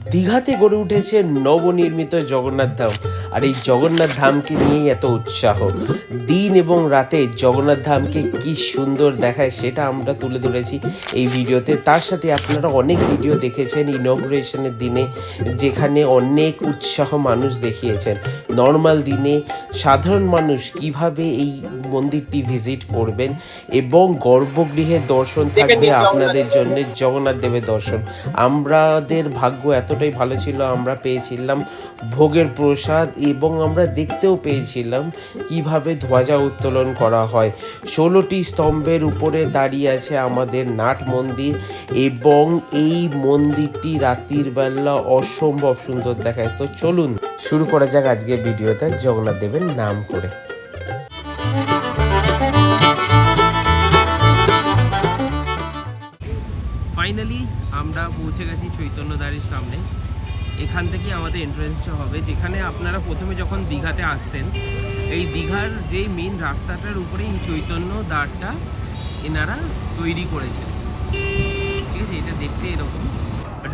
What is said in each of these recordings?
দীঘাতে গড়ে উঠেছে নবনির্মিত জগন্নাথ ধাম, আর এই জগন্নাথ ধামকে নিয়েই এত উৎসাহ। দিন এবং রাতে জগন্নাথ ধামকে কি সুন্দর দেখায় সেটা আমরা তুলে ধরেছি এই ভিডিওতে। তার সাথে আপনারা অনেক ভিডিও দেখেছেন ইনগ্রেশনের দিনে, যেখানে অনেক উৎসাহ মানুষ দেখিয়েছেন। নর্মাল দিনে সাধারণ মানুষ কিভাবে এই মন্দিরটি ভিজিট করবেন, এবং গর্ভগৃহের দর্শন থাকবে আপনাদের জন্য, জগন্নাথ দেবের দর্শন। আমাদের ভাগ্য এতটাই ভালো ছিল, আমরা পেয়েছিলাম ভোগের প্রসাদ, এবং আমরা দেখতেও পেয়েছিলাম কিভাবে ধ্বজা উত্তোলন করা হয়। 16টি স্তম্ভের উপরে দাঁড়িয়ে আছে আমাদের নাট মন্দির, এবং এই মন্দিরটি রাত্রির বেলা অসম্ভব সুন্দর দেখায়। তো চলুন শুরু করা যাক আজকের ভিডিওটা জগন্নাথ দেবের নাম করে। ফাইনালি আমরা পৌঁছে গেছি চৈতন্যদ্বারের সামনে। এখান থেকে আমাদের এন্ট্রেন্সটা হবে, যেখানে আপনারা প্রথমে যখন দীঘাতে আসতেন, এই দীঘার যেই মেন রাস্তাটার উপরে এই চৈতন্য দ্বারটা এনারা তৈরি করেছেন। ঠিক আছে, এটা দেখতে এরকম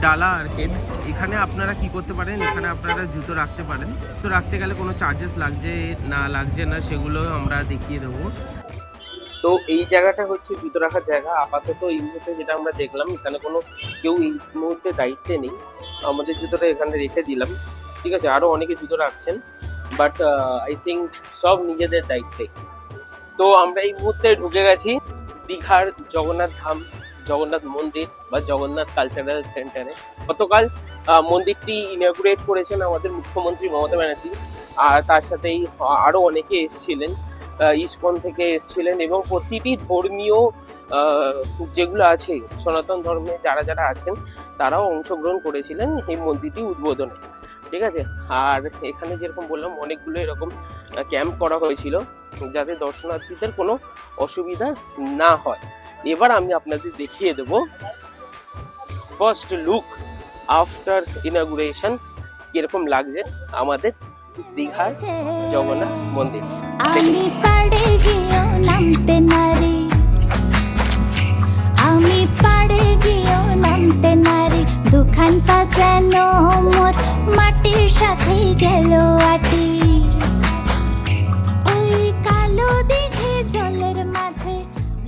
ডালা আর্কেড। এখানে আপনারা কি করতে পারেন, এখানে আপনারা জুতো রাখতে পারেন। তো রাখতে গেলে কোনো চার্জেস লাগছে না সেগুলো আমরা দেখিয়ে দেবো। তো এই জায়গাটা হচ্ছে জুতো রাখার জায়গা। আপাতত এই মুহূর্তে যেটা আমরা দেখলাম, এখানে কোনো কেউ এই মুহূর্তে দায়িত্বে নেই, আমাদের জুতোটা এখানে রেখে দিলাম। ঠিক আছে, আরও অনেকে জুতো রাখছেন, বাট আই থিঙ্ক সব নিজেদের দায়িত্বে। তো আমরা এই মুহূর্তে ঢুকে গেছি দীঘার জগন্নাথ ধাম, জগন্নাথ মন্দির বা জগন্নাথ কালচারাল সেন্টারে। গতকাল মন্দিরটি ইনগ্রেট করেছেন আমাদের মুখ্যমন্ত্রী মমতা ব্যানার্জি, আর তার সাথেই আরও অনেকে এসেছিলেন, ইসকন থেকে এসেছিলেন, এবং প্রতিটি ধর্মীয় যেগুলো আছে, সনাতন ধর্মে যারা যারা আছেন তারাও অংশগ্রহণ করেছিলেন এই মন্দিরটি উদ্বোধনে। ঠিক আছে, আর এখানে যেরকম বললাম অনেকগুলো এরকম ক্যাম্প করা হয়েছিল যাতে দর্শনার্থীদের কোনো অসুবিধা না হয়। এবার আমি আপনাদের দেখিয়ে দেব ফার্স্ট লুক আফটার ইনগুরেশন কিরকম লাগছে আমাদের দীঘার জগন্নাথ মন্দির। আমি পাড়ে গিয়েও নামতে নারী, আমি পাড়ে গিয়েও নামতে নারী, দুখানটা যেন মোর মাটির সাথে গেল আটি, ওই কালো দিঘে জলের মাঝে।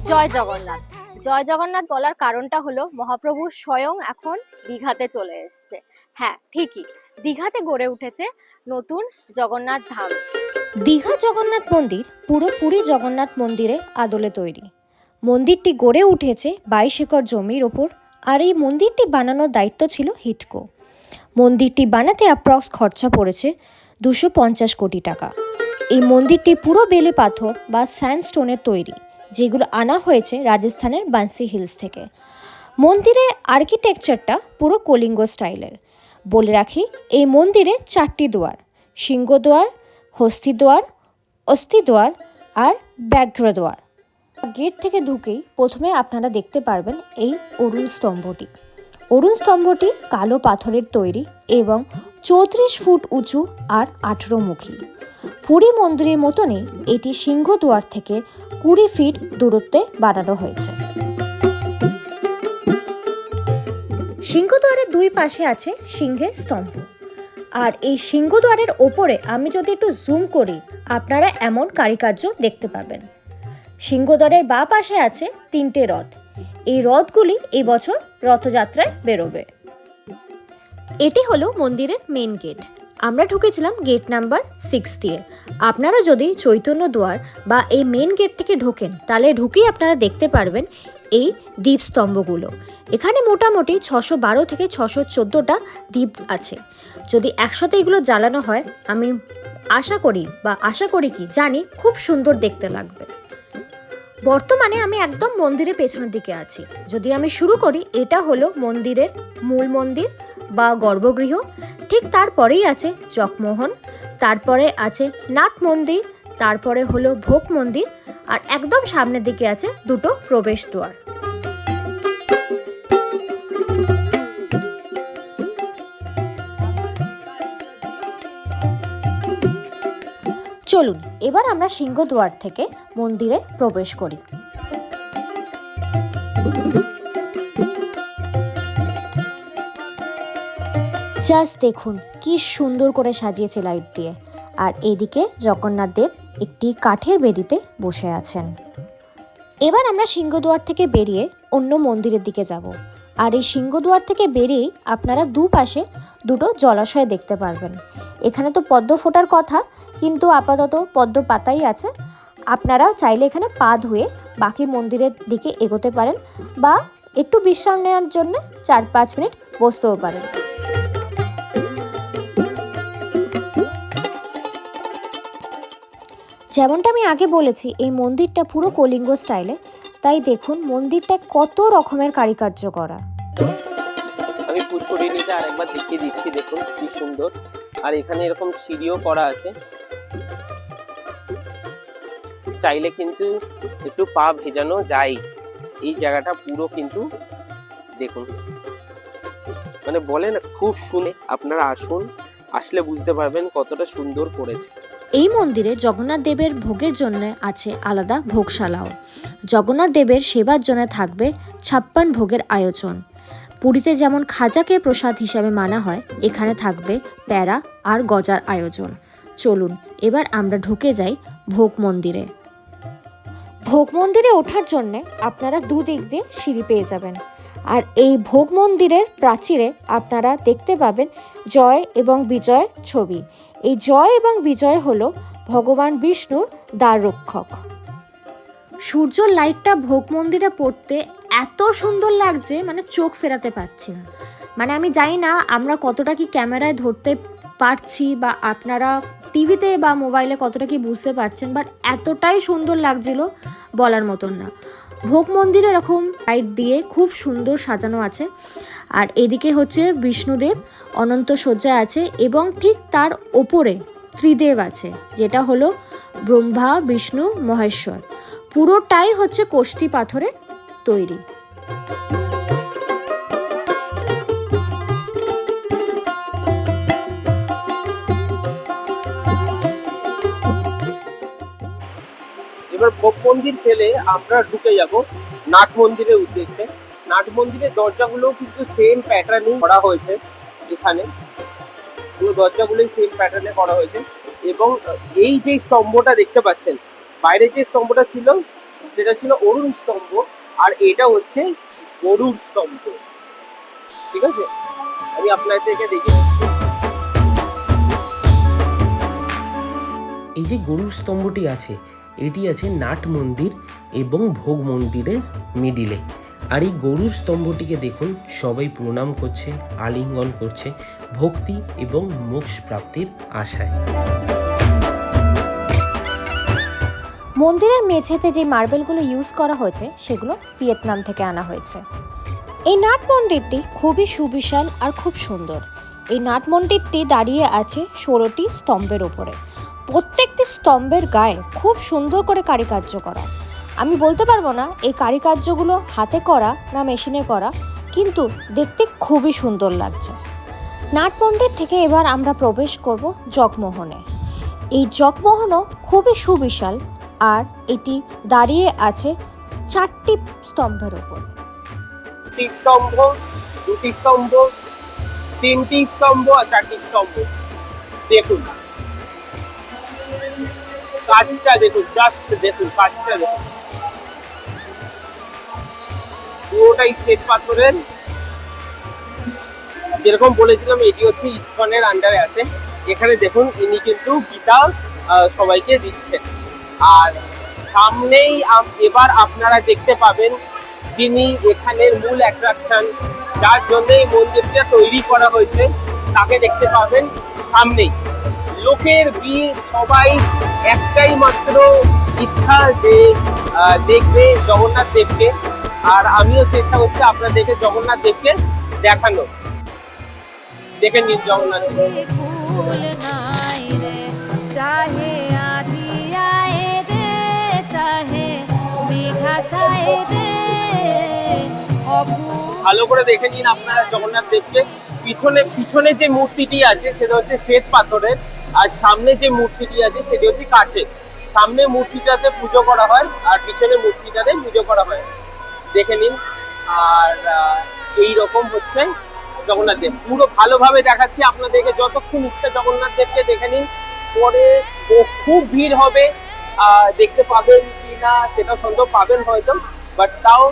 জয় জগন্নাথ। জয় জগন্নাথ বলার কারণটা হলো মহাপ্রভু স্বয়ং এখন দীঘাতে চলে এসছে। হ্যাঁ, ঠিকই, দীঘাতে গড়ে উঠেছে নতুন জগন্নাথ ধাম। দীঘা জগন্নাথ মন্দির পুরোপুরি জগন্নাথ মন্দিরের আদলে তৈরি। মন্দিরটি গড়ে উঠেছে 22 একর জমির ওপর, আর এই মন্দিরটি বানানোর দায়িত্ব ছিল হিটকো। মন্দিরটি বানাতে অ্যাপ্রক্স খরচা পড়েছে 250 কোটি টাকা। এই মন্দিরটি পুরো বেলে পাথর বা স্যান্ডস্টোনের তৈরি, যেগুলো আনা হয়েছে রাজস্থানের বান্সি হিলস থেকে। মন্দিরের আর্কিটেকচারটা পুরো কলিঙ্গ স্টাইলের। বলে রাখি, এই মন্দিরে 4টি দুয়ার: সিংহদ্বার, হস্তিদ্বার, অস্থিদ্বার আর ব্যাঘ্রদ্বার। গেট থেকে ঢুকেই প্রথমে আপনারা দেখতে পারবেন এই অরুণ স্তম্ভটি। অরুণ স্তম্ভটি কালো পাথরের তৈরি এবং 34 ফুট উঁচু আর 18 মুখী। পুরী মন্দিরের মতনই এটি সিংহদ্বার থেকে 20 ফিট দূরত্বে বানানো হয়েছে। সিংহদ্বারের দুই পাশে আছে সিংহের স্তম্ভ, আর এই সিংহদ্বারের ওপরে আমি যদি একটু জুম করি, আপনারা এমন কারুকার্য দেখতে পাবেন। সিংহদ্বারের বাঁ পাশে আছে 3টে রথ। এই রথগুলি এই বছর রথযাত্রায় বেরোবে। এটি হলো মন্দিরের মেন গেট। আমরা ঢুকেছিলাম গেট নাম্বার 6 দিয়ে। আপনারা যদি চৈতন্য দ্বার বা এই মেন গেট থেকে ঢোকেন, তাহলে ঢুকেই আপনারা দেখতে পারবেন এই দ্বীপস্তম্ভগুলো। এখানে মোটামুটি 612 থেকে 614টা দ্বীপ আছে। যদি একসাথে এগুলো জ্বালানো হয়, আমি আশা করি কি জানি, খুব সুন্দর দেখতে লাগবে। বর্তমানে আমি একদম মন্দিরের পেছনের দিকে আছি। যদি আমি শুরু করি, এটা হলো মন্দিরের মূল মন্দির বা গর্ভগৃহ। ঠিক তারপরেই আছে জগমোহন, তারপরে আছে নাথ মন্দির, তারপরে হলো ভোগ মন্দির, আর একদম সামনের দিকে আছে 2টো প্রবেশ দ্বার। চলুন এবার আমরা সিংহদ্বার থেকে মন্দিরে প্রবেশ করি। জাস্ট দেখুন কি সুন্দর করে সাজিয়েছে লাইট দিয়ে। আর এদিকে জগন্নাথ দেব একটি কাঠের বেদিতে বসে আছেন। এবার আমরা সিংহদুয়ার থেকে বেরিয়ে অন্য মন্দিরের দিকে যাব। আর এই সিংহদুয়ার থেকে বেরিয়েই আপনারা দুপাশে দুটো জলাশয় দেখতে পারবেন। এখানে তো পদ্ম ফোটার কথা, কিন্তু আপাতত পদ্ম পাতাই আছে। আপনারা চাইলে এখানে পা ধুয়ে বাকি মন্দিরের দিকে এগোতে পারেন, বা একটু বিশ্রাম নেওয়ার জন্য 4-5 মিনিট বসতেও পারেন। যেমনটা আমি আগে বলেছি, এই মন্দিরটা পুরো কলিঙ্গ স্টাইলে, তাই দেখুন মন্দিরটা কত রকমের কারুকার্য করা। আমি পুষ্করিণীটা আরেকবার দেখিয়ে দিচ্ছি, দেখুন কি সুন্দর। আর এখানে এরকম সিঁড়িও করা আছে, চাইলে কিন্তু একটু পা ভেজানো যায়। এই জায়গাটা পুরো কিন্তু দেখুন, মানে বলে না খুব শুনে, আপনারা আসুন, আসলে বুঝতে পারবেন কতটা সুন্দর করেছে। এই মন্দিরে জগন্নাথ দেবের ভোগের জন্য আছে আলাদা ভোগশালাও। জগন্নাথ দেবের সেবার জন্য থাকবে 56 ভোগের আয়োজন। পুরীতে যেমন খাজাকে প্রসাদ হিসাবে মানা হয়, এখানে থাকবে প্যারা আর গজার আয়োজন। চলুন এবার আমরা ঢুকে যাই ভোগ মন্দিরে। ভোগ মন্দিরে ওঠার জন্য আপনারা দুদিক দিয়ে সিঁড়ি পেয়ে যাবেন। আর এই ভোগ মন্দিরের প্রাচীরে আপনারা দেখতে পাবেন জয় এবং বিজয়ের ছবি। এই জয় এবং বিজয় হলো ভগবান বিষ্ণুর দ্বাররক্ষক। সূর্যর লাইটটা ভোগ মন্দিরে পড়তে এত সুন্দর লাগছে, মানে চোখ ফেরাতে পারছি না। মানে আমি জানি না আমরা কতটা কি ক্যামেরায় ধরতে পারছি, বা আপনারা টিভিতে বা মোবাইলে কতটা কি বুঝতে পারছেন, বাট এতটাই সুন্দর লাগছিল বলার মতন না। ভোগ মন্দিরে এরকম লাইট দিয়ে খুব সুন্দর সাজানো আছে। আর এদিকে হচ্ছে বিষ্ণুদেব অনন্ত শয্যায় আছে, এবং ঠিক তার ওপরে ত্রিদেব আছে, যেটা হলো ব্রহ্মা, বিষ্ণু, মহেশ্বর। পুরোটাই হচ্ছে কোষ্ঠী পাথরের তৈরি। এবার ভোগ মন্দির ফেলে আমরা ঢুকে যাব নাট মন্দিরের উদ্দেশ্যে। নাট মন্দিরের দরজাগুলো কিন্তু সেম প্যাটার্নে করা হয়েছে। এখানে পুরো দরজাগুলোই সেম প্যাটার্নে করা হয়েছে। এবং এই যে স্তম্ভটা দেখতে পাচ্ছেন, বাইরে যে স্তম্ভটা ছিল সেটা ছিল অরুণ স্তম্ভ, আর এটা হচ্ছে গরুর স্তম্ভ। ঠিক আছে, আমি আপনাদেরকে দেখিয়ে দিচ্ছি। এই যে গরুর স্তম্ভটি আছে, এটি আছে নাট মন্দির এবং ভোগ মন্দিরের মিডিলে। আর এই গরুর স্তম্ভটিকে দেখুন, সবাই প্রণাম করছে, আলিঙ্গন করছে, ভক্তি এবং মোক্ষ প্রাপ্তির আশায়। মন্দিরের মেঝেতে যে মার্বেলগুলো ইউজ করা হয়েছে সেগুলো ভিয়েতনাম থেকে আনা হয়েছে। এই নাট মন্দিরটি খুবই সুবিশাল আর খুব সুন্দর। এই নাট মন্দিরটি দাঁড়িয়ে আছে 16টি স্তম্ভের ওপরে। প্রত্যেকটি স্তম্ভের গায়ে খুব সুন্দর করে কারুকার্য করা। আমি বলতে পারবো না এই কারুকার্যগুলো হাতে করা না মেশিনে করা, কিন্তু দেখতে খুবই সুন্দর লাগছে। নাট মন্দির থেকে এবার আমরা প্রবেশ করব জগমোহনে। এই জগমোহনও খুবই সুবিশাল, আর এটি দাঁড়িয়ে আছে 4টি স্তম্ভের ওপর। 2টি স্তম্ভ, 2টি স্তম্ভ, 3টি স্তম্ভ আর 4টি স্তম্ভ। দেখুন কাজটা, দেখুন জাস্ট দেখুন কাজটা, দেখুন পুরোটাই শ্বেত পাথরের। যেরকম বলেছিলাম এটি হচ্ছে ইসকনের আন্ডারে আছে। এখানে দেখুন ইনি কিন্তু গীতা সবাইকে দিচ্ছেন। আর সামনেই এবার আপনারা দেখতে পাবেন যিনি এখানের মূল অ্যাট্রাকশন, যার জন্য এই মন্দিরটা তৈরি করা হয়েছে, তাকে দেখতে পাবেন সামনেই। লোকের ভিড়, সবাই একটাই মাত্র ইচ্ছা যে দেখবে জগন্নাথ দেবকে। আর আমিও চেষ্টা করছি আপনাদেরকে জগন্নাথ দেবকে দেখানো। দেখে নিন জগন্নাথ দেব। ভালো করে দেখে নিন আপনারা জগন্নাথ দেবকে। পিছনে যে মূর্তিটি আছে সেটা হচ্ছে শ্বেত পাথরের, আর সামনে যে মূর্তিটি আছে সেটি হচ্ছে কাঠের। সামনে মূর্তিটাতে পুজো করা হয় আর পিছনে মূর্তিটাতে পুজো করা হয়, দেখে নিন। আর এই রকম হচ্ছে জগন্নাথ দেব পুরো ভালোভাবে দেখাচ্ছি আপনাদেরকে, যতক্ষণ ইচ্ছা জগন্নাথ দেবকে দেখে নিন। পরে খুব ভিড় হবে, দেখতে পাবেন কি না সেটা সন্দেহ, পাবেন হয়তো, বাট তাও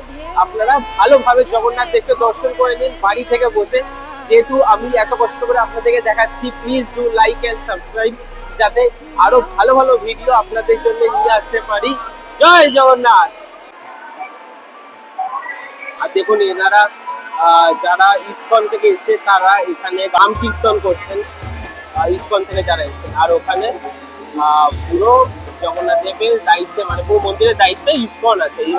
আপনারা ভালোভাবে জগন্নাথ দেবকে দর্শন করে নিন বাড়ি থেকে বসে। যেহেতু আমি এত কষ্ট করে আপনাদেরকে দেখাচ্ছি, please do like and subscribe, যাতে আরো ভালো ভালো ভিডিও আপনাদের জন্য নিয়ে আসতে পারি। জয় জগন্নাথ। আর দেখুন এনারা যারা ইসকন থেকে এসে তারা এখানে গান কীর্তন করছেন, ইসকন থেকে যারা এসেছেন। আর ওখানে পুরো জগন্নাথ দেবের দায়িত্বে, মানে পুরো মন্দিরের দায়িত্বে ইসকন আছে। এই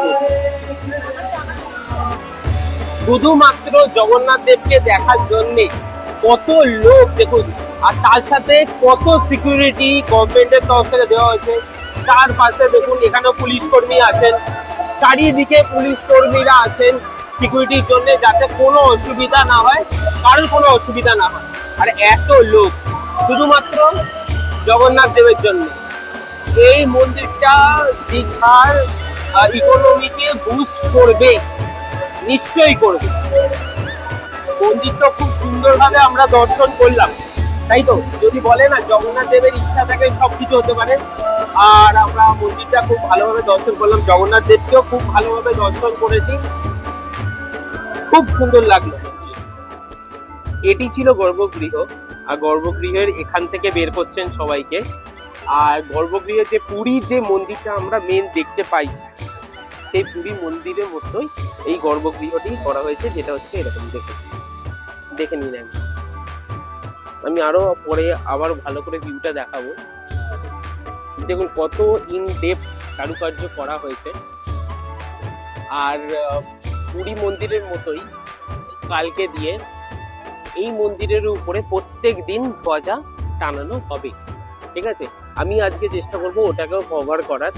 শুধুমাত্র জগন্নাথ দেবকে দেখার জন্যে কত লোক দেখুন, আর তার সাথে কত সিকিউরিটি গভর্নমেন্টের তরফ থেকে দেওয়া হয়েছে। চারপাশে দেখুন এখানেও পুলিশ কর্মী আছেন, চারিদিকে পুলিশ কর্মীরা আছেন সিকিউরিটির জন্য, যাতে কোনো অসুবিধা না হয়, কারোর কোনো অসুবিধা না হয়। আর এত লোক শুধুমাত্র জগন্নাথ দেবের জন্য। এই মন্দিরটা দীঘার ইকোনমিকে বুস্ট করবে, নিশ্চয়ই করবে। মন্দিরটা খুব সুন্দরভাবে আমরা দর্শন করলাম, তাই তো? যদি বলে না জগন্নাথ দেবের ইচ্ছা থাকে সবকিছু হতে পারে। আর আমরা মন্দিরটা খুব ভালোভাবে দর্শন করলাম, জগন্নাথ দেবকেও খুব ভালোভাবে দর্শন করেছি, খুব সুন্দর লাগলো। এটি ছিল গর্ভগৃহ, আর গর্ভগৃহের এখান থেকে বের করছেন সবাইকে। আর গর্ভগৃহে যে পুরীর যে মন্দিরটা আমরা মেন দেখতে পাই, সেই পুরী মন্দিরের মতোই এই গর্ভগৃহটি করা হয়েছে, যেটা হচ্ছে এরকম। দেখে নিন। আমি আরো পরে আবার ভালো করে ভিউটা দেখাবো। দেখুন কত ইন ডেপথ কারুকার্য করা হয়েছে। আর পুরী মন্দিরের মতোই কালকে দিয়ে এই মন্দিরের উপরে প্রত্যেক দিন ধ্বজা টানানো হবে, ঠিক আছে? আমি আজকে চেষ্টা করবো ওটাকেও কভার করার।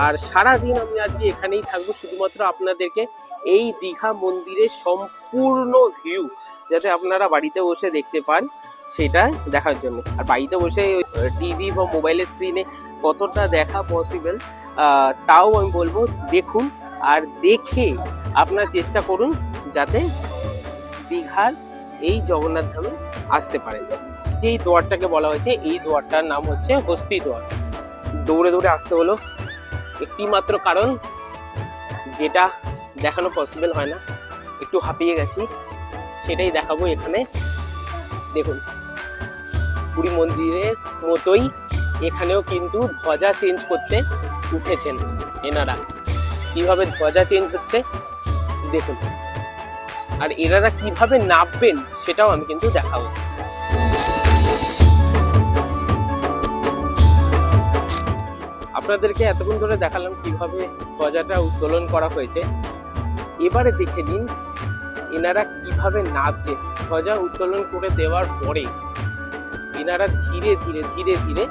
আর সারাদিন আমি আজকে এখানেই থাকবো, শুধুমাত্র আপনাদেরকে এই দীঘা মন্দিরের সম্পূর্ণ ভিউ যাতে আপনারা বাড়িতে বসে দেখতে পান, সেটা দেখার জন্য। আর বাড়িতে বসে টিভি বা মোবাইলের স্ক্রিনে কতটা দেখা পসিবল, তাও আমি বলবো দেখুন, আর দেখে আপনারা চেষ্টা করুন যাতে দীঘার এই জগন্নাথ ধামে আসতে পারেন। যেই দোয়ারটাকে বলা হয়েছে, এই দোয়ারটার নাম হচ্ছে হস্তি দোয়ার। দৌড়ে দৌড়ে আসতে হলো, একটি মাত্র কারণ, যেটা দেখানো পসিবল হয় না, একটু হাঁপিয়ে গেছি, সেটাই দেখাবো এখানে। দেখুন পুরী মন্দিরের মতোই এখানেও কিন্তু ধ্বজা চেঞ্জ করতে উঠেছেন এনারা। কিভাবে ধ্বজা চেঞ্জ হচ্ছে দেখুন, আর এনারা কিভাবে নামবেন সেটাও আমি কিন্তু দেখাবো। আপনাদেরকে এতক্ষণ ধরে দেখালাম কিভাবে ধ্বজাটা উত্তোলন করা হয়েছে। এবারে দেখে নিন এনারা কিভাবে নামছে। ধ্বজা উত্তোলন করে দেওয়ার পরে এনারা ধীরে ধীরে ধীরে ধীরে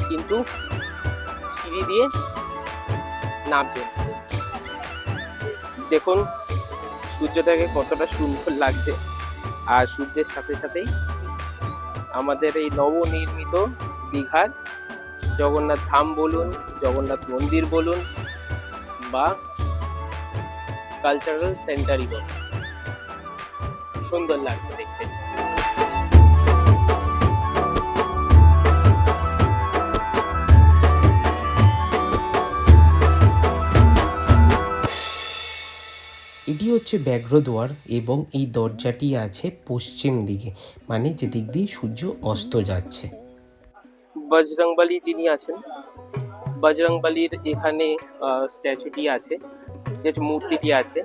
কিন্তু সিঁড়ি দিয়ে নামছে। দেখুন সূর্যটাকে কতটা সুন্দর লাগছে, আর সূর্যের সাথে সাথেই আমাদের এই নবনির্মিত দীঘার জগন্নাথ ধাম বলুন, জগন্নাথ মন্দির বলুন, বা কালচারাল সেন্টারই বলুন, সুন্দর লাগছে দেখতে। এটি হচ্ছে ব্যাঘ্রদুয়ার, এবং এই দরজাটি আছে পশ্চিম দিকে, মানে যেদিক দিয়ে সূর্য অস্ত যাচ্ছে। বজরংবলী যিনি আছেন, বজরংবলীর এখানে স্ট্যাচুটি আছে, যে মূর্তিটি আছে।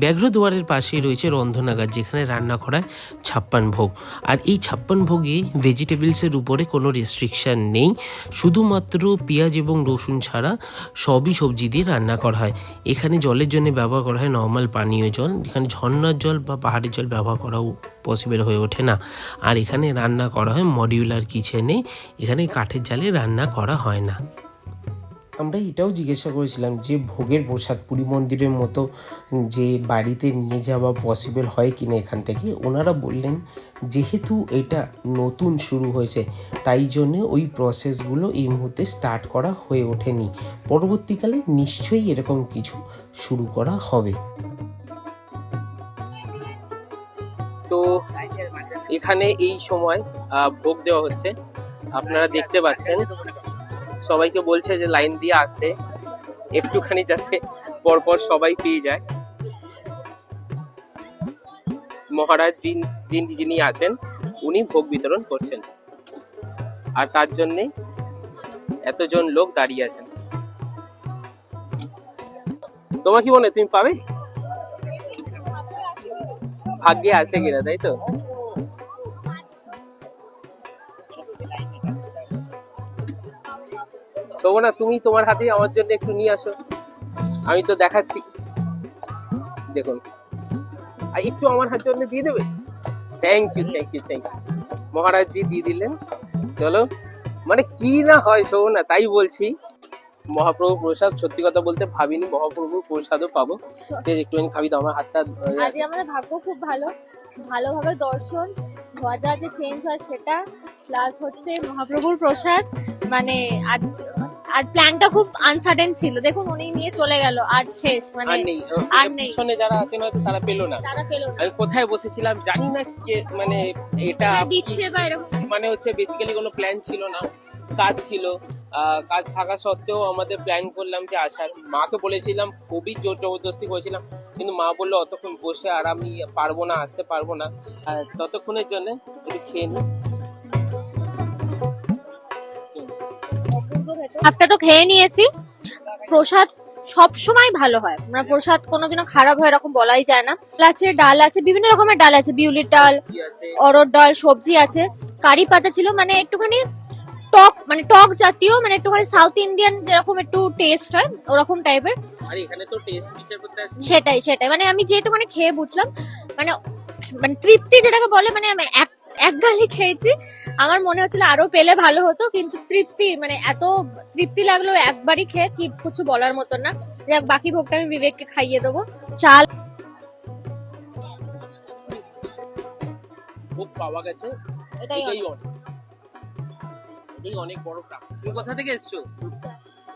ব্যাঘ্রদুয়ারের পাশেই রয়েছে রন্ধনাগার, যেখানে রান্না করা হয় 56 ভোগ। আর এই 56 ভোগে ভেজিটেবলসের উপরে কোনো রেস্ট্রিকশান নেই, শুধুমাত্র পেঁয়াজ এবং রসুন ছাড়া সবই সবজি দিয়ে রান্না করা হয়। এখানে জলের জন্য ব্যবহার করা হয় নর্মাল পানীয় জল, এখানে ঝর্ণার জল বা পাহাড়ের জল ব্যবহার করাও পসিবল হয়ে ওঠে না। আর এখানে রান্না করা হয় মডিউলার কিচেনে, এখানে কাঠের জালে রান্না করা হয় না। আমরা এটাও জিজ্ঞাসা করেছিলাম যে ভোগের প্রসাদ পুরী মন্দিরের মতো যে বাড়িতে নিয়ে যাওয়া পসিবল হয় কিনা এখান থেকে। ওনারা বললেন যেহেতু এটা নতুন শুরু হয়েছে, তাই জন্য ওই প্রসেসগুলো এই মুহূর্তে স্টার্ট করা হয়ে ওঠেনি, পরবর্তীকালে নিশ্চয়ই এরকম কিছু শুরু করা হবে। এখানে এই সময় ভোগ দেওয়া হচ্ছে, আপনারা দেখতে পাচ্ছেন। সবাইকে বলছে যে লাইন দিয়ে আসতে, একটুখানি যাতে পরপর সবাই পেয়ে যায়। মহারাজ যিনি আছেন উনি ভোগ বিতরণ করছেন, আর তার জন্যে এতজন লোক দাঁড়িয়ে আছেন। তোমার কি মনে হয় তুমি পাবে? ভাগ্যে আছে কিনা, তাই তো? শোভনা, তুমি তোমার হাতে আমার জন্য একটু নিয়ে আসো, আমি তো দেখাচ্ছি। দেখুন, আর একটু আমার হাত জন্য দিয়ে দেবে? Thank you, thank you, thank you. Maharaj ji দিয়ে দিলেন। চলো, মানে কি না হয় শোভনা, তাই বলছি। মহাপ্রভু প্রসাদ, সত্যি কথা বলতে ভাবিনি মহাপ্রভুর প্রসাদও পাবো। একটুখানি খাবি তো, আমার হাতটা। আজ আমাদের ভাগ্য খুব ভালো, ভালোভাবে দর্শন, ধ্বজা যে চেঞ্জ হয় সেটা, প্লাস হচ্ছে মহাপ্রভুর প্রসাদ। মানে আজ আর প্ল্যানটা খুব আনসার্টেন ছিল, দেখুন উনি নিয়ে চলে গেল, আর শেষ, মানে আর নেই। পিছনে যারা আছেন হয়তো তারা পেলো না। আমি কোথায় বসেছিলাম জানি না, মানে এটা দিচ্ছে বা এরকম, মানে হচ্ছে বেসিক্যালি কোনো প্ল্যান ছিল না, কাজ ছিল। কাজ থাকা সত্ত্বেও আমাদের প্ল্যান করলাম যে আসার। মাকে বলেছিলাম, খুবই জোর জবরদস্তি করেছিলাম, কিন্তু মা বললো অতক্ষণ বসে আর আমি পারবো না, আসতে পারবো না। ততক্ষণের জন্য একটু খেয়ে নিই। আজকে তো খেয়ে নিয়েছি। প্রসাদ সব সময় ভালো হয়, মানে প্রসাদ কোনোদিনও খারাপ হয় এরকম বলাই যায় না। আছে ডাল আছে, বিভিন্ন রকমের ডাল আছে, বিউলির ডাল, অরহর ডাল, সবজি আছে, কারি পাতা ছিল, মানে একটুখানি টক, মানে টক জাতীয়, মানে একটুখানি সাউথ ইন্ডিয়ান যেরকম একটু টেস্ট হয় ওরকম টাইপের। আর এখানে তো টেস্ট ফিচার করতে আছে। সেটাই মানে আমি যেহেতু মানে খেয়ে বুঝলাম, মানে মানে তৃপ্তি যেটাকে বলে, মানে আমি এক গালি খেয়েছি, আমার মনে হচ্ছিল আরো পেলে ভালো হতো, কিন্তু তৃপ্তি, মানে এত তৃপ্তি লাগলো একবারই খেয়ে, কি কিছু বলার মতো না। বাকি ভোগটা আমি বিবেককে খাইয়ে দেবো। চাল ভোগ পাওয়া গেছে, এটাই এই অনেক বড় প্রাপ্তি। তুমি কোথা থেকে এসছো?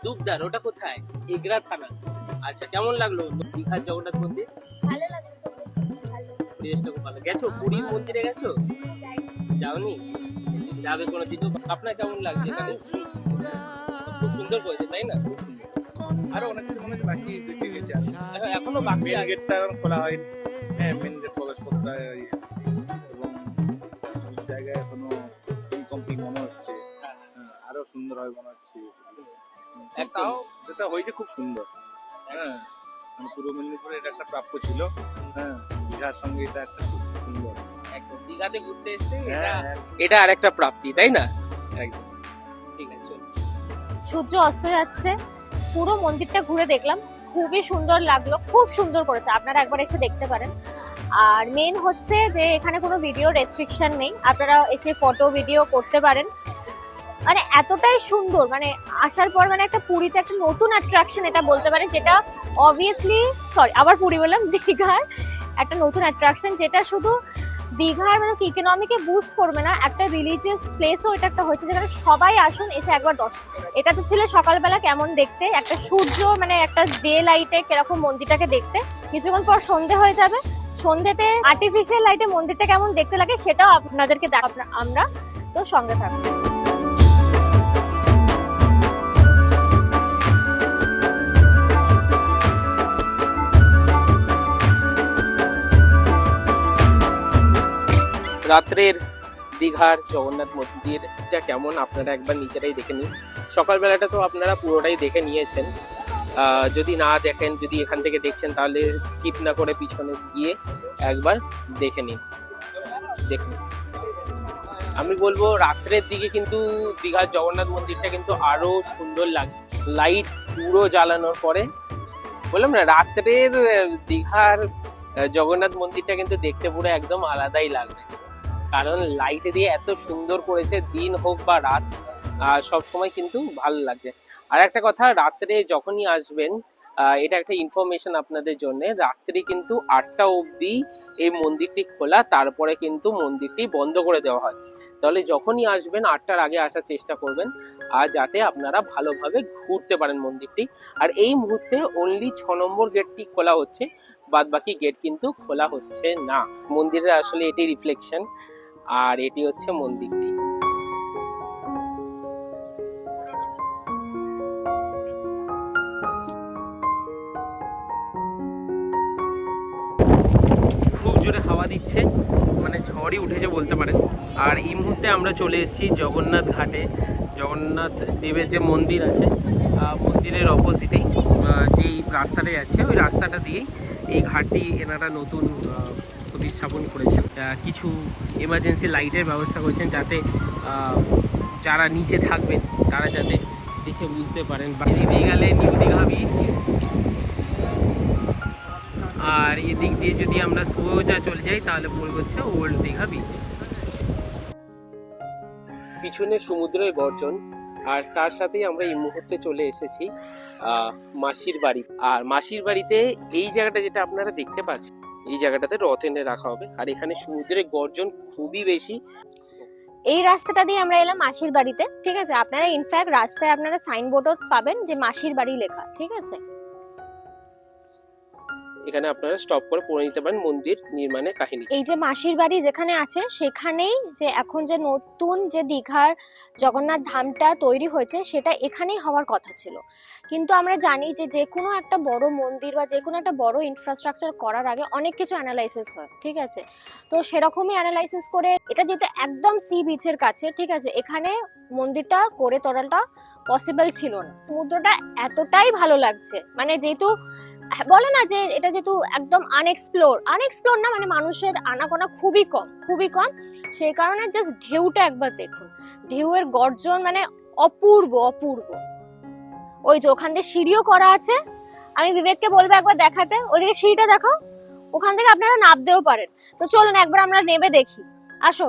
দুবদার। ওটা কোথায়? এগরা থানা। আচ্ছা, কেমন লাগলো দীঘার জগন্নাথ মন্দির? ভালো লাগলো, পরিবেশটা খুব ভালো। গেছো পুরীর মন্দিরে? গেছো? যাওনি? যাবে কোনোদিনও? আপনার কেমন লাগছে এখানে? খুব সুন্দর করেছে, তাই না? আরো অনেক কিছু মনে হচ্ছে বাকি বেশি গেছে, এখনো বাকি মেন গেটটা এখন খোলা হয়নি। হ্যাঁ, মেন গেট প্রবেশ করতে হয় এবং অনেক জায়গায় এখনো ইনকমপ্লিট মনে হচ্ছে। আরো সুন্দর হয় মনে হচ্ছে। তাও যেটা হয়েছে খুব সুন্দর। হ্যাঁ, মানে পূর্ব মেদিনীপুরে এটা একটা প্রাপ্য ছিল। হ্যাঁ, দীঘার সঙ্গে এটা একটা খুব সুন্দর। একদম দীঘাতে ঘুরতে এসে হ্যাঁ, এটা আরেকটা প্রাপ্তি, তাই না? একদম ঠিক আছে। সূর্য অস্ত যাচ্ছে, পুরো মন্দিরটা ঘুরে দেখলাম, খুবই সুন্দর লাগলো, খুব সুন্দর করেছে, আপনারা একবার এসে দেখতে পারেন। আর মেন হচ্ছে যে এখানে কোনো ভিডিও রেস্ট্রিকশন নেই, আপনারা এসে ফটো ভিডিও করতে পারেন। মানে এতটাই সুন্দর, মানে আসার পর মানে একটা পুরীতে একটা নতুন অ্যাট্রাকশন এটা বলতে পারেন, যেটা অবভিয়াসলি আবার পুরী বললাম, দীঘার একটা নতুন অ্যাট্রাকশন, যেটা শুধু দীঘার মানে ইকোনমিকে বুস্ট করবে না, একটা রিলিজিয়াস প্লেসও এটা একটা হয়েছে, যেখানে সবাই আসুন, এসে একবার দর্শন। এটা তো ছিল সকালবেলা কেমন দেখতে, একটা সূর্য মানে একটা ডে লাইটে কিরকম মন্দিরটাকে দেখতে। কিছুক্ষণ পর সন্ধে হয়ে যাবে, সন্ধেতে আর্টিফিশিয়াল লাইটে মন্দিরটা কেমন দেখতে লাগে সেটাও আপনাদেরকে দেখাবো আমরা, তো সঙ্গে থাকবো। রাত্রের দীঘার জগন্নাথ মন্দিরটা কেমন আপনারা একবার নিজেরাই দেখে নিন। সকালবেলাটা তো আপনারা পুরোটাই দেখে নিয়েছেন, যদি না দেখেন, যদি এখান থেকে দেখছেন তাহলে স্কিপ না করে পিছনে গিয়ে একবার দেখে নিন। দেখুন, আমি বলবো রাত্রের দিকে কিন্তু দীঘার জগন্নাথ মন্দিরটা কিন্তু আরো সুন্দর লাগছে, লাইট পুরো জ্বালানোর পরে। বললাম না, রাত্রের দীঘার জগন্নাথ মন্দিরটা কিন্তু দেখতে পুরো একদম আলাদাই লাগবে, কারণ লাইট দিয়ে এত সুন্দর করেছে, দিন হোক বা রাত সব সময় কিন্তু ভালো লাগছে। আর একটা কথা, রাত্রে যখনই আসবেন, এটা একটা ইনফরমেশন আপনাদের জন্য, রাত্রে কিন্তু 8টা অবধি এই মন্দিরটি খোলা, তারপরে কিন্তু মন্দিরটি বন্ধ করে দেওয়া হয়। তাহলে যখনই আসবেন 8টার আগে আসার চেষ্টা করবেন, আর যাতে আপনারা ভালোভাবে ঘুরতে পারেন মন্দিরটি। আর এই মুহূর্তে অনলি 6 নম্বর গেটটি খোলা হচ্ছে, বাদ বাকি গেট কিন্তু খোলা হচ্ছে না। মন্দিরের আসলে এটি রিফ্লেকশন, আর এটি হচ্ছে মন্দিরটি। খুব জোরে হাওয়া দিচ্ছে, মানে ঝড়ই উঠেছে বলতে পারেন। আর এই মুহূর্তে আমরা চলে এসেছি জগন্নাথ ঘাটে। জগন্নাথ দেবের যে মন্দির আছে, মন্দিরের অপোজিটেই যেই রাস্তাটা যাচ্ছে ওই রাস্তাটা দিয়েই এই ঘাটটি এনারা নতুন প্রতিস্থাপন করেছেন। কিছু এমার্জেন্সি লাইটের ব্যবস্থা করেছেন যাতে যারা নিচে থাকবেন তারা যাতে দেখে বুঝতে পারেন। এদিক দিয়ে গেলে নিউ দীঘা বিচ, আর এদিক দিয়ে যদি আমরা সোজা চলে যাই তাহলে পড়বে হচ্ছে ওল্ড দীঘা বিচ। পিছনে সমুদ্রের গর্জন, আর তার সাথেই আমরা এই মুহূর্তে চলে এসেছি মাসির বাড়ি। আর মাসির বাড়িতে এই জায়গাটা যেটা আপনারা দেখতে পাচ্ছেন, এই জায়গাটাতে রথ এনে রাখা হবে। আর এখানে সমুদ্রের গর্জন খুবই বেশি। এই রাস্তাটা দিয়ে আমরা এলাম মাসির বাড়িতে, ঠিক আছে। আপনারা ইনফ্যাক্ট রাস্তায় আপনারা সাইনবোর্ডও পাবেন যে মাসির বাড়ি লেখা, ঠিক আছে। এখানে আপনারা স্টপ করে পড়ে নিতে পারেন মন্দির নির্মাণের কাহিনী। এই যে মাসির বাড়ি যেখানে আছে সেখানেই যে এখন যে নতুন যে দীঘার জগন্নাথ ধামটা তৈরি হয়েছে সেটা এখানেই হওয়ার কথা ছিল। কিন্তু আমরা জানি যে যে কোনো একটা বড় মন্দির বা যে কোনো একটা বড় ইনফ্রাস্ট্রাকচার করার আগে অনেক কিছু অ্যানালাইসিস হয়, ঠিক আছে। তো সেরকমই অ্যানালাইসিস করে এটা যেহেতু একদম সি বিচের কাছে, ঠিক আছে, এখানে মন্দিরটা করে তোলাটা পসিবল ছিল না। সমুদ্রটা এতটাই ভালো লাগছে, মানে যেহেতু বলে না যে এটা যেহেতু একদম আনএক্সপ্লোর না, মানে মানুষের আনাগোনা খুবই কম, সেই কারণে জাস্ট ঢেউটা একবার দেখুন, ঢেউয়ের গর্জন মানে অপূর্ব। ওই যে ওখান দিয়ে সিঁড়িও করা আছে, আমি বিবেককে বলবো একবার দেখাতে, ওইদিকে সিঁড়িটা দেখো, ওখান থেকে আপনারা নামতেও পারেন। তো চলুন একবার আমরা নেমে দেখি, আসো।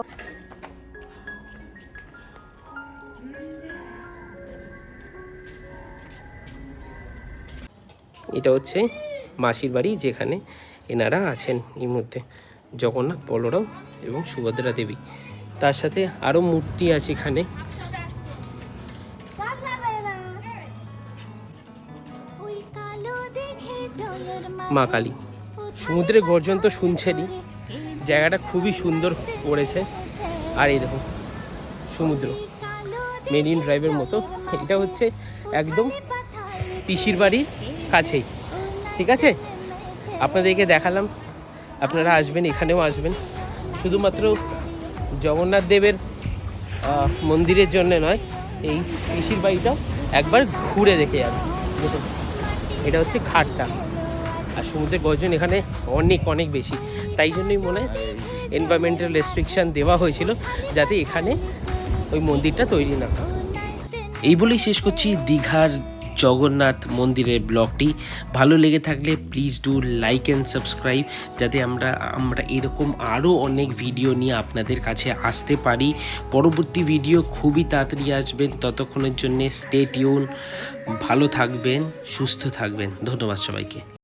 এটা হচ্ছে মাসির বাড়ি, যেখানে এনারা আছেন এই মুহূর্তে, জগন্নাথ, বলরাম এবং সুভদ্রা দেবী। তার সাথে আরও মূর্তি আছে এখানে। মা কালী। সমুদ্রের গর্জন তো শুনছেনই, জায়গাটা খুবই সুন্দর করেছে। আর এই দেখুন সমুদ্র, মেরিন ড্রাইভের মতো। এটা হচ্ছে একদম পিসির বাড়ির কাছেই, ঠিক আছে। আপনাদেরকে দেখালাম, আপনারা আসবেন, এখানেও আসবেন, শুধুমাত্র জগন্নাথ দেবের মন্দিরের জন্য নয়, এই পিসির বাড়িটা একবার ঘুরে দেখে যাবে। দেখুন এটা হচ্ছে ঘাটটা, আর সমুদ্রের গর্জন এখানে অনেক বেশি। তাই জন্যই মনে হয় এনভায়রনমেন্টাল রেস্ট্রিকশন দেওয়া হয়েছিল, যাতে এখানে ওই মন্দিরটা তৈরি না হয়। এই বলেই শেষ করছি দীঘার জগন্নাথ মন্দিরের ব্লগটি। ভালো লেগে থাকলে please do like and subscribe, যাতে আমরা এরকম আরও অনেক ভিডিও নিয়ে আপনাদের কাছে আসতে পারি। পরবর্তী ভিডিও খুবই তাড়াতাড়ি আসবেন, ততক্ষণের জন্য স্টে টিউন। ভালো থাকবেন, সুস্থ থাকবেন। ধন্যবাদ সবাইকে।